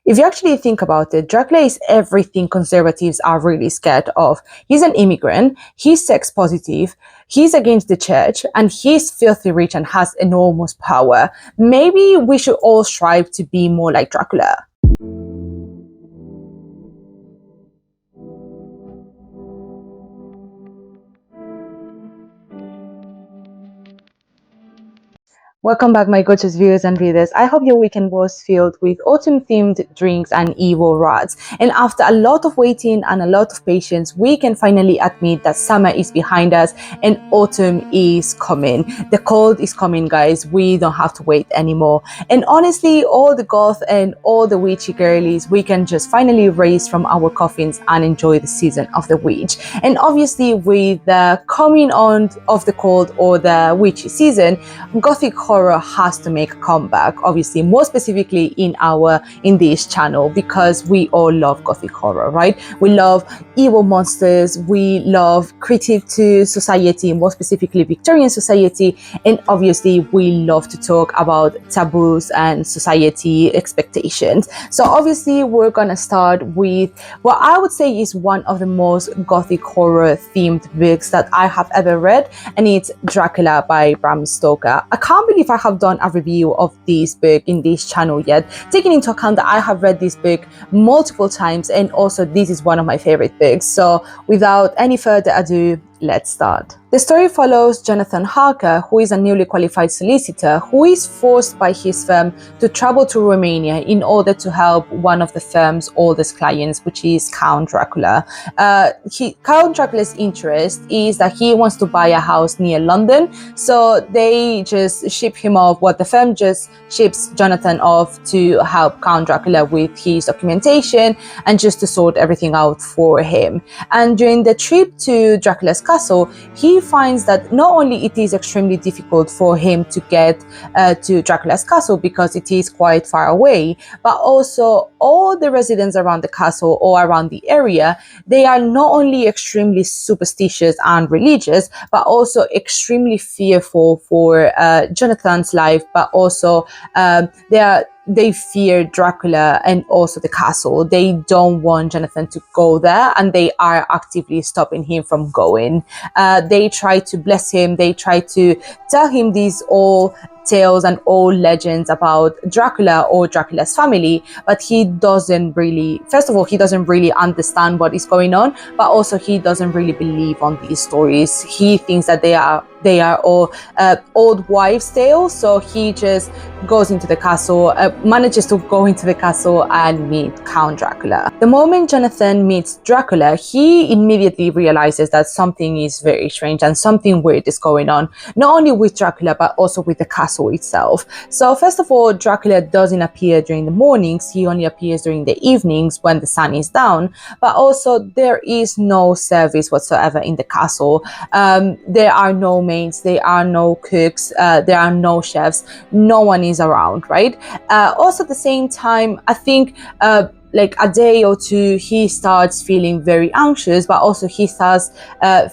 If you actually think about it, Dracula is everything conservatives are really scared of. He's an immigrant, he's sex positive, he's against the church, and he's filthy rich and has enormous power. Maybe we should all strive to be more like Dracula. Welcome back, my gorgeous viewers and readers. I hope your weekend was filled with autumn-themed drinks and evil rats. And after a lot of waiting and a lot of patience, we can finally admit that summer is behind us and autumn is coming. The cold is coming, guys. We don't have to wait anymore. And honestly, all the goth and all the witchy girlies, we can just finally raise from our coffins and enjoy the season of the witch. And obviously, with the coming on of the cold or the witchy season, gothic horror has to make a comeback, obviously, more specifically in this channel, because we all love gothic horror, right? We love evil monsters, we love critique to society, more specifically Victorian society, and obviously we love to talk about taboos and society expectations. So obviously we're gonna start with what I would say is one of the most gothic horror themed books that I have ever read, and it's Dracula by Bram Stoker. I can't believe I have done a review of this book in this channel yet, taking into account that I have read this book multiple times, and also this is one of my favorite books. So without any further ado, let's start. The story follows Jonathan Harker, who is a newly qualified solicitor who is forced by his firm to travel to Romania in order to help one of the firm's oldest clients, which is Count Dracula. Count Dracula's interest is that he wants to buy a house near London, so they just ship him off. The firm just ships Jonathan off to help Count Dracula with his documentation and just to sort everything out for him. And during the trip to Dracula's castle, he finds that not only it is extremely difficult for him to get to Dracula's castle because it is quite far away, but also all the residents around the castle or around the area, they are not only extremely superstitious and religious, but also extremely fearful for Jonathan's life, but also they fear Dracula and also the castle. They don't want Jonathan to go there, and they are actively stopping him from going. They try to bless him. They try to tell him these all tales and old legends about Dracula or Dracula's family, but he doesn't really, first of all, he doesn't really understand what is going on, but also he doesn't really believe on these stories. He thinks that they are all old wives' tales, so he just goes into the castle, manages to go into the castle and meet Count Dracula. The moment Jonathan meets Dracula, he immediately realizes that something is very strange and something weird is going on, not only with Dracula, but also with the castle itself. So first of all, Dracula doesn't appear during the mornings, he only appears during the evenings when the sun is down, but also there is no service whatsoever in the castle. There are no maids, there are no cooks, there are no chefs, no one is around, right? Also at the same time, I think like a day or two, he starts feeling very anxious, but also he starts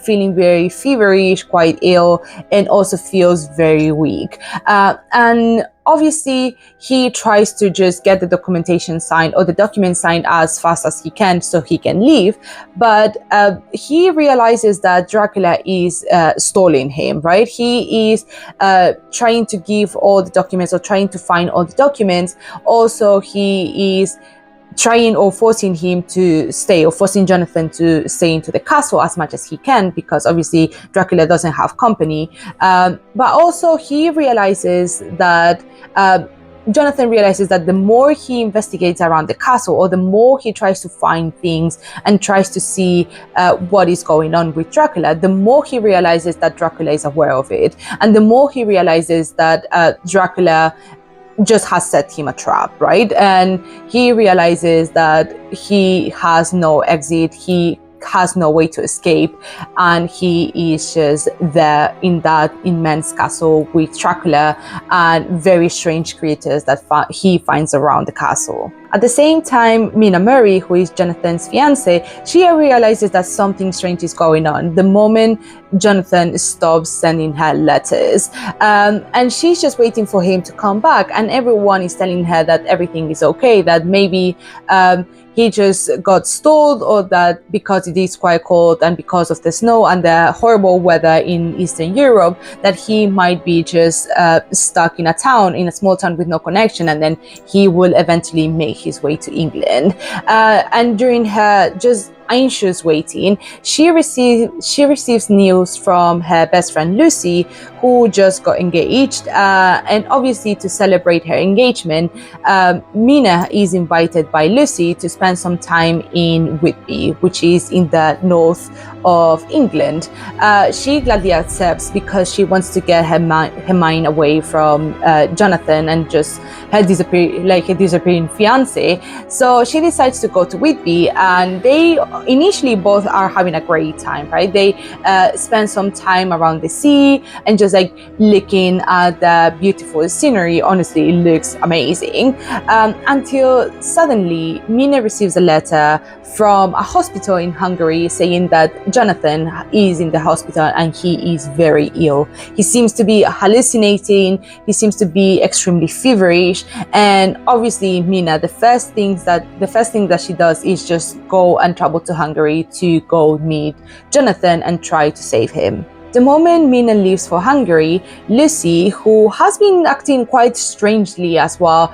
feeling very feverish, quite ill, and also feels very weak. And obviously, he tries to just get the documentation signed or the document signed as fast as he can so he can leave. But he realizes that Dracula is stalling him, right? He is trying to give all the documents or trying to find all the documents. Also, he is trying or forcing him to stay, or forcing Jonathan to stay into the castle as much as he can, because obviously Dracula doesn't have company. But also he realizes that Jonathan realizes that the more he investigates around the castle, or the more he tries to find things and tries to see what is going on with Dracula, the more he realizes that Dracula is aware of it, and the more he realizes that Dracula just has set him a trap, right? And he realizes that he has no exit, he has no way to escape, and he is just there in that immense castle with Dracula and very strange creatures that he finds around the castle. At the same time, Mina Murray, who is Jonathan's fiance, she realizes that something strange is going on the moment Jonathan stops sending her letters. And she's just waiting for him to come back, and everyone is telling her that everything is okay, that maybe he just got stalled, or that because it is quite cold and because of the snow and the horrible weather in Eastern Europe, that he might be just stuck in a small town with no connection, and then he will eventually make his way to England. And during her just anxious waiting, she receives news from her best friend Lucy, who just got engaged, and obviously to celebrate her engagement, Mina is invited by Lucy to spend some time in Whitby, which is in the north of England. She gladly accepts because she wants to get her mind away from Jonathan and just her disappearing fiance. So she decides to go to Whitby, and they initially both are having a great time, right? They spend some time around the sea and just like looking at the beautiful scenery. Honestly, it looks amazing. Until suddenly Mina receives a letter from a hospital in Hungary saying that Jonathan is in the hospital and he is very ill. He seems to be hallucinating, he seems to be extremely feverish, and obviously Mina, the first thing that she does is just go and travel to Hungary to go meet Jonathan and try to save him. The moment Mina leaves for Hungary, Lucy, who has been acting quite strangely as well,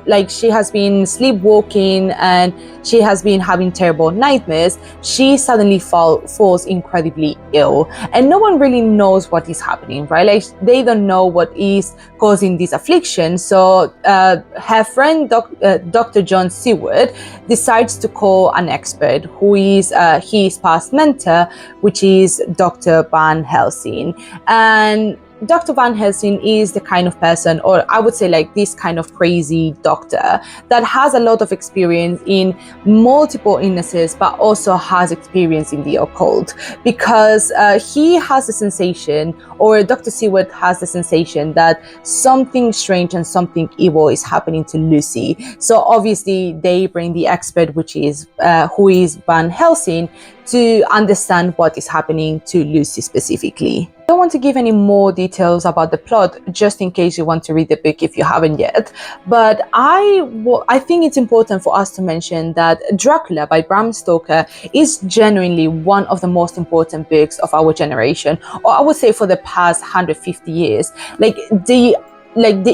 like she has been sleepwalking and she has been having terrible nightmares, she suddenly falls incredibly ill. And no one really knows what is happening, right? Like they don't know what is causing this affliction. So her friend, Dr. John Seward, decides to call an expert who is his past mentor, which is Dr. Van Helsing. And Dr. Van Helsing is the kind of person, or I would say like this kind of crazy doctor that has a lot of experience in multiple illnesses, but also has experience in the occult, because he has the sensation, or Dr. Seward has the sensation, that something strange and something evil is happening to Lucy. So obviously they bring the expert, which is who is Van Helsing, to understand what is happening to Lucy specifically. I don't want to give any more details about the plot, just in case you want to read the book if you haven't yet. But I think it's important for us to mention that Dracula by Bram Stoker is genuinely one of the most important books of our generation, or I would say for the past 150 years. Like the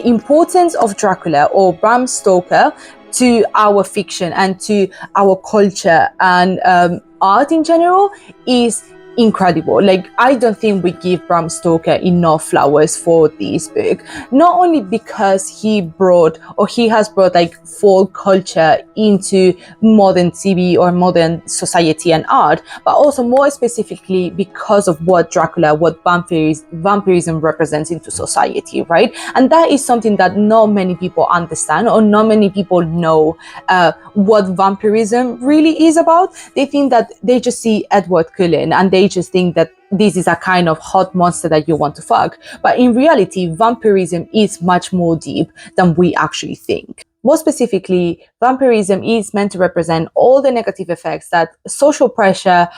importance of Dracula or Bram Stoker to our fiction and to our culture and art in general is incredible. Like I don't think we give Bram Stoker enough flowers for this book, not only because he has brought like folk culture into modern TV or modern society and art, but also more specifically because of what vampirism represents into society, right? And that is something that not many people understand, or not many people know what vampirism really is about. They think that they just see Edward Cullen and they just think that this is a kind of hot monster that you want to fuck. But in reality, vampirism is much more deep than we actually think. More specifically, vampirism is meant to represent all the negative effects that social pressure,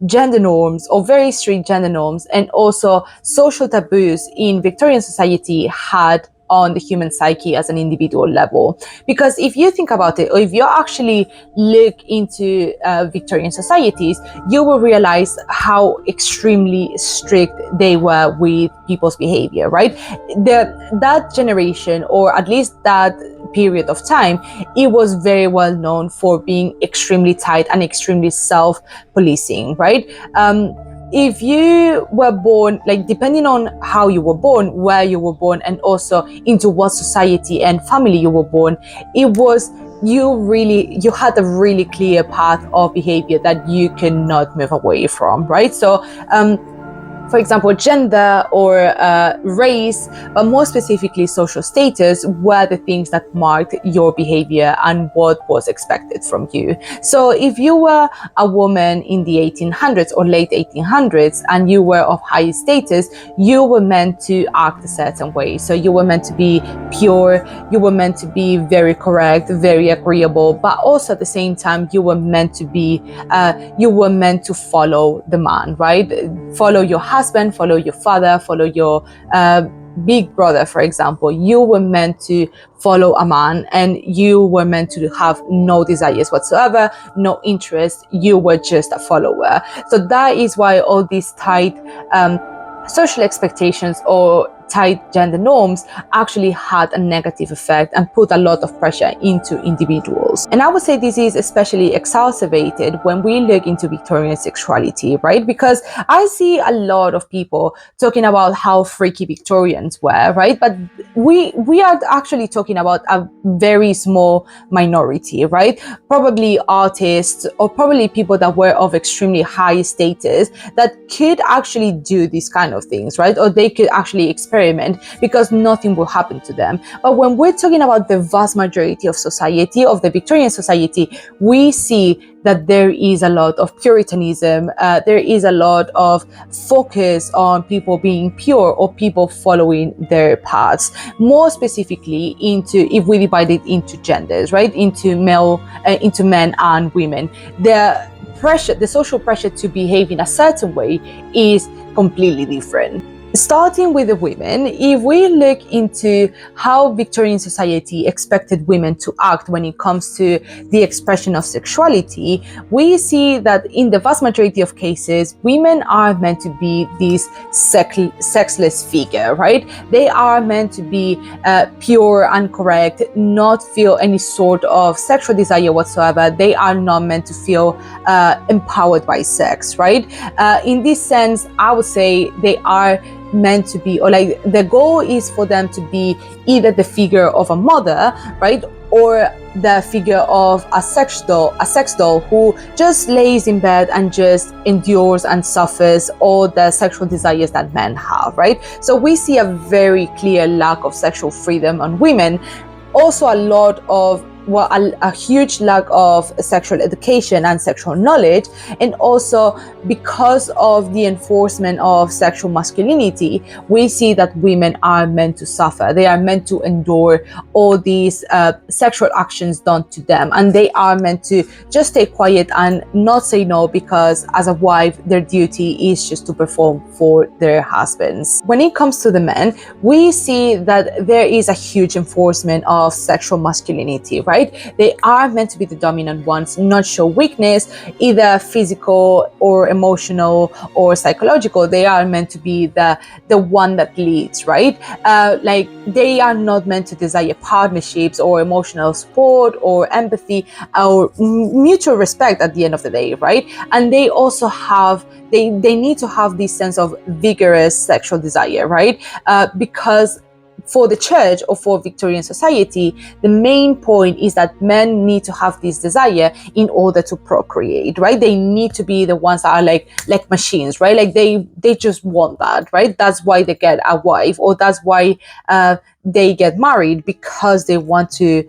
gender norms, or very strict gender norms, and also social taboos in Victorian society had on the human psyche as an individual level. Because if you think about it, or if you actually look into Victorian societies, you will realize how extremely strict they were with people's behavior, right? That generation, or at least that period of time, it was very well known for being extremely tight and extremely self-policing, right? If you were born, like depending on how you were born, where you were born, and also into what society and family you were born, it was you had a really clear path of behavior that you cannot move away from, right? So for example, gender or race, but more specifically social status, were the things that marked your behavior and what was expected from you. So if you were a woman in the 1800s or late 1800s and you were of high status, you were meant to act a certain way. So you were meant to be pure, you were meant to be very correct, very agreeable, but also at the same time you were meant to be follow the man, right? Follow your husband, follow your father, follow your big brother, for example. You were meant to follow a man, and you were meant to have no desires whatsoever, no interest. You were just a follower. So that is why all these tight social expectations or tight gender norms actually had a negative effect and put a lot of pressure into individuals. And I would say this is especially exacerbated when we look into Victorian sexuality, right? Because I see a lot of people talking about how freaky Victorians were, right? But we are actually talking about a very small minority, right? Probably artists or probably people that were of extremely high status that could actually do these kind of things, right? Or they could actually experiment because nothing will happen to them. But when we're talking about the vast majority of society, of the Victorian society, we see that there is a lot of Puritanism, there is a lot of focus on people being pure or people following their paths. More specifically, if we divide it into genders, right, into men and women, the social pressure to behave in a certain way is completely different. Starting with the women, if we look into how Victorian society expected women to act when it comes to the expression of sexuality, we see that in the vast majority of cases, women are meant to be this sexless figure, right? They are meant to be pure and correct, not feel any sort of sexual desire whatsoever. They are not meant to feel empowered by sex, right? In this sense, I would say they are meant to be, or like the goal is for them to be either the figure of a mother, right, or the figure of a sex doll who just lays in bed and just endures and suffers all the sexual desires that men have, right? So we see a very clear lack of sexual freedom on women. Also a huge lack of sexual education and sexual knowledge, and also because of the enforcement of sexual masculinity, we see that women are meant to suffer. They are meant to endure all these sexual actions done to them, and they are meant to just stay quiet and not say no, because as a wife, their duty is just to perform for their husbands. When it comes to the men, we see that there is a huge enforcement of sexual masculinity, right? They are meant to be the dominant ones, not show weakness, either physical or emotional or psychological. They are meant to be the one that leads, right? Like they are not meant to desire partnerships or emotional support or empathy or mutual respect at the end of the day, right? And they also they need to have this sense of vigorous sexual desire, right? Because for the church or for Victorian society, the main point is that men need to have this desire in order to procreate, right? They need to be the ones that are like machines, right? Like they just want that, right? That's why they get a wife, or that's why they get married, because they want to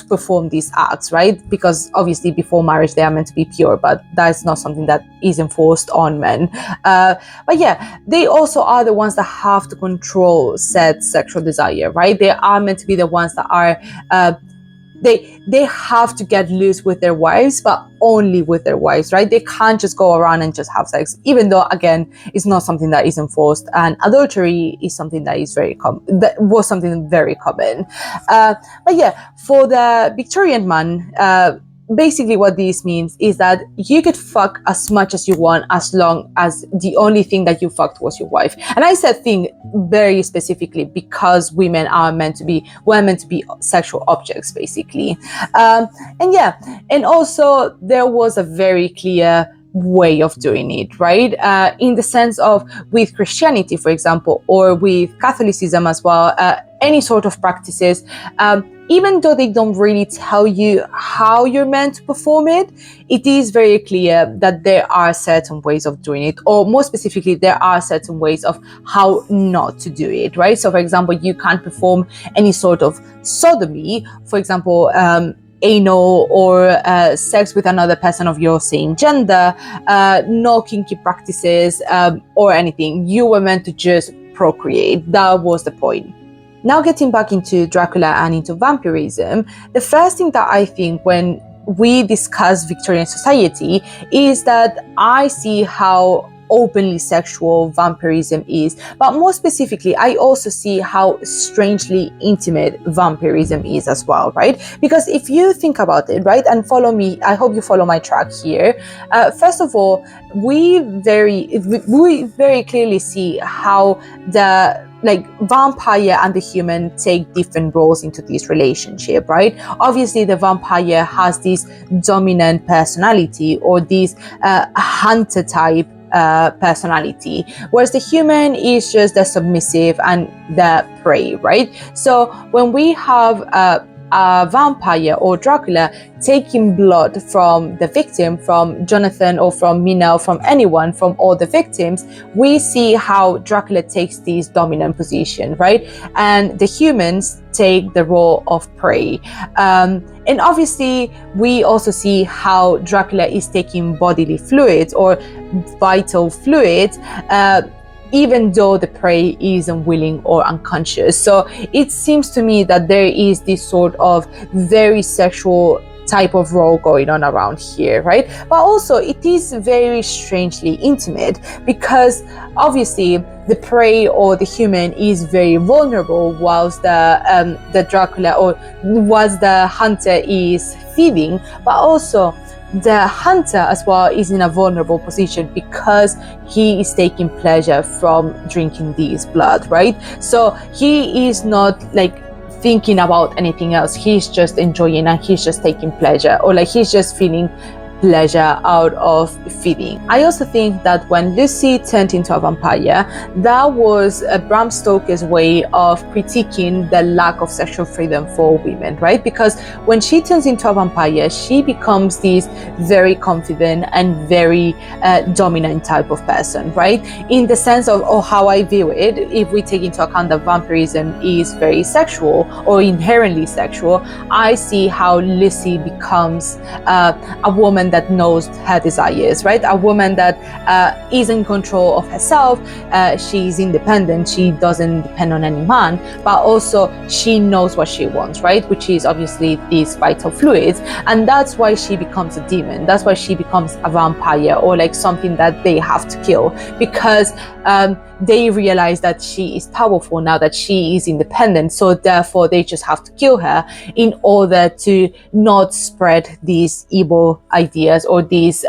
perform these acts, right? Because obviously before marriage they are meant to be pure, but that's not something that is enforced on men. But yeah, they also are the ones that have to control said sexual desire, right? They are meant to be the ones that are they have to get loose with their wives, but only with their wives, right? They can't just go around and just have sex, even though again it's not something that is enforced, and adultery is something that is that was something very common. But yeah, for the Victorian man, basically what this means is that you could fuck as much as you want, as long as the only thing that you fucked was your wife. And I said thing very specifically because women are meant to be sexual objects, basically. And yeah, and also there was a very clear way of doing it, right? In the sense of, with Christianity, for example, or with Catholicism as well, any sort of practices, even though they don't really tell you how you're meant to perform it, it is very clear that there are certain ways of doing it, or more specifically, there are certain ways of how not to do it, right? So for example, you can't perform any sort of sodomy, for example, anal or sex with another person of your same gender, no kinky practices or anything. You were meant to just procreate. That was the point. Now getting back into Dracula and into vampirism, the first thing that I think when we discuss Victorian society is that I see how openly sexual vampirism is, but more specifically, I also see how strangely intimate vampirism is as well, right? Because if you think about it, right, and follow me, I hope you follow my track here. First of all, we very clearly see how the vampire and the human take different roles into this relationship, right? Obviously, the vampire has this dominant personality or this hunter type personality, whereas the human is just the submissive and the prey, right? So when we have a vampire or Dracula taking blood from the victim, from Jonathan or from Mina or from anyone, from all the victims, we see how Dracula takes this dominant position, right? And the humans take the role of prey. And obviously, we also see how Dracula is taking bodily fluids or vital fluids, even though the prey is unwilling or unconscious. So it seems to me that there is this sort of very sexual type of role going on around here, right? But also it is very strangely intimate, because obviously the prey or the human is very vulnerable whilst the Dracula or whilst the hunter is feeding, but also the hunter as well is in a vulnerable position because he is taking pleasure from drinking this blood, right? So he is not thinking about anything else. He's just enjoying and he's just taking pleasure, or he's just feeling pleasure out of feeding. I also think that when Lucy turned into a vampire, that was Bram Stoker's way of critiquing the lack of sexual freedom for women, right? Because when she turns into a vampire, she becomes this very confident and very dominant type of person, right? In the sense of how I view it, if we take into account that vampirism is very sexual or inherently sexual, I see how Lucy becomes a woman that knows her desires, right? A woman that is in control of herself. She's independent. She doesn't depend on any man, but also she knows what she wants, right? Which is obviously these vital fluids. And that's why she becomes a demon. That's why she becomes a vampire, or something that they have to kill, because they realize that she is powerful now, that she is independent. So therefore they just have to kill her in order to not spread these evil ideas or these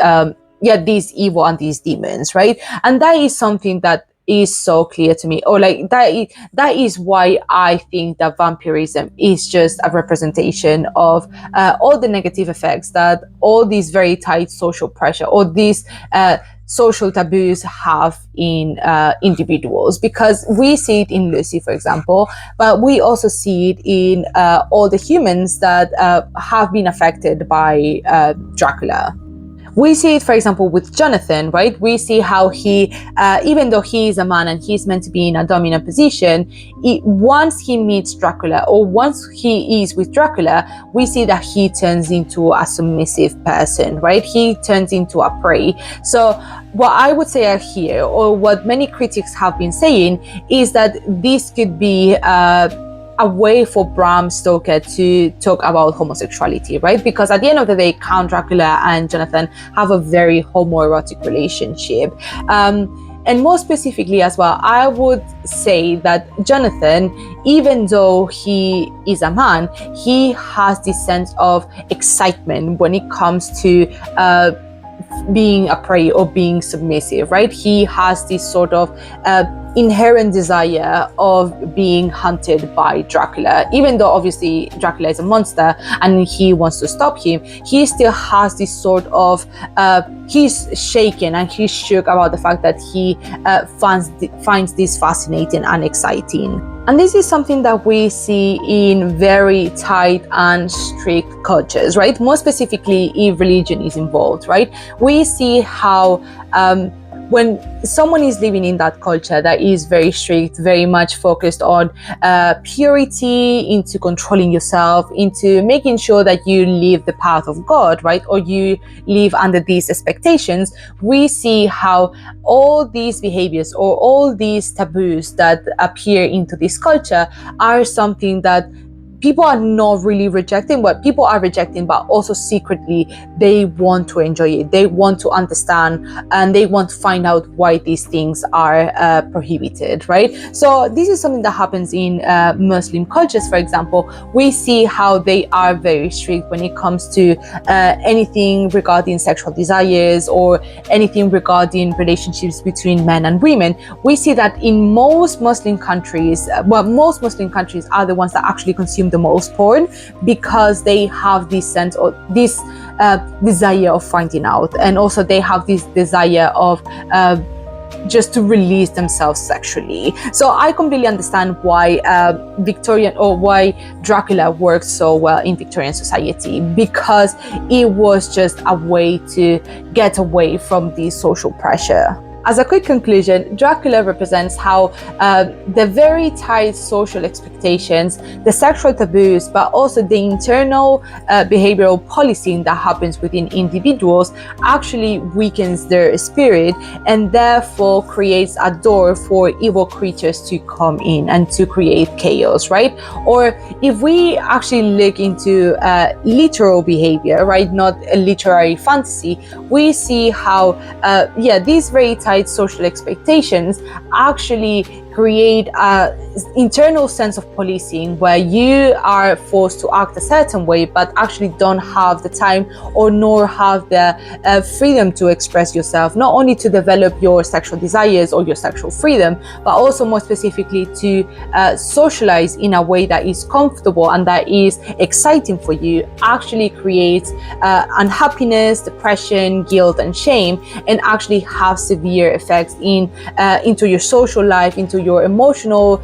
evil and these demons, right? And that is something that is so clear to me, or that is why I think that vampirism is just a representation of all the negative effects that all these very tight social pressure or these social taboos have in individuals, because we see it in Lucy, for example, but we also see it in all the humans that have been affected by Dracula. We see it, for example, with Jonathan, right? We see how he, even though he is a man and he's meant to be in a dominant position, once he meets Dracula, or once he is with Dracula, we see that he turns into a submissive person, right? He turns into a prey. So what I would say here, or what many critics have been saying, is that this could be a way for Bram Stoker to talk about homosexuality, right? Because at the end of the day, Count Dracula and Jonathan have a very homoerotic relationship. And more specifically as well, I would say that Jonathan, even though he is a man, he has this sense of excitement when it comes to being a prey or being submissive, right? He has this sort of inherent desire of being hunted by Dracula. Even though obviously Dracula is a monster and he wants to stop him, he still has this sort of he's shaken and he's shook about the fact that he finds this fascinating and exciting. And this is something that we see in very tight and strict cultures, right? More specifically, if religion is involved, right? We see how when someone is living in that culture that is very strict, very much focused on purity, into controlling yourself, into making sure that you live the path of God, right? Or you live under these expectations, we see how all these behaviors or all these taboos that appear into this culture are something that people are not really rejecting, but people are rejecting, but also secretly they want to enjoy it, they want to understand, and they want to find out why these things are prohibited, right? So this is something that happens in Muslim cultures. For example, we see how they are very strict when it comes to anything regarding sexual desires or anything regarding relationships between men and women. We see that in most Muslim countries, most Muslim countries are the ones that actually consume the most porn, because they have this sense or this desire of finding out, and also they have this desire of just to release themselves sexually. So I completely understand why Victorian, or why Dracula worked so well in Victorian society, because it was just a way to get away from the social pressure. As a quick conclusion, Dracula represents how the very tight social expectations, the sexual taboos, but also the internal behavioral policing that happens within individuals actually weakens their spirit, and therefore creates a door for evil creatures to come in and to create chaos, right? Or if we actually look into literal behavior, right, not a literary fantasy, we see how these very tight social expectations actually create an internal sense of policing, where you are forced to act a certain way but actually don't have the time or nor have the freedom to express yourself, not only to develop your sexual desires or your sexual freedom, but also more specifically to socialize in a way that is comfortable and that is exciting for you. Actually creates unhappiness, depression, guilt and shame, and actually have severe effects into your social life, into your emotional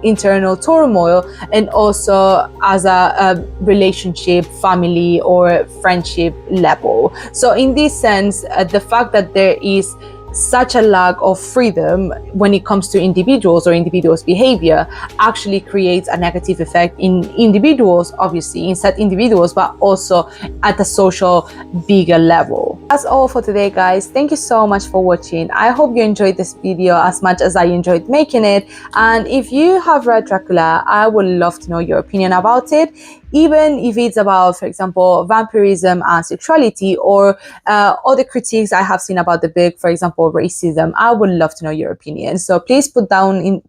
internal turmoil, and also as a relationship, family or friendship level. So in this sense, the fact that there is such a lack of freedom when it comes to individuals or individuals' behavior actually creates a negative effect in individuals, obviously, in set individuals, but also at a social bigger level. That's all for today, guys. Thank you so much for watching. I hope you enjoyed this video as much as I enjoyed making it. And if you have read Dracula, I would love to know your opinion about it, even if it's about, for example, vampirism and sexuality, or other critiques I have seen about the book, for example, racism. I would love to know your opinion. So please put it down in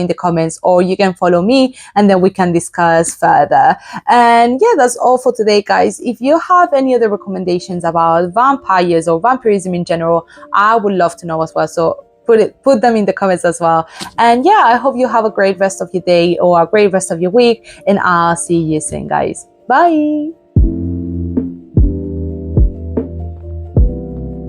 the comments, or you can follow me and then we can discuss further. And yeah, that's all for today, guys. If you have any other recommendations about vampires or vampirism in general, I would love to know as well. So put them in the comments as well. And yeah, I hope you have a great rest of your day or a great rest of your week, and I'll see you soon, guys. Bye.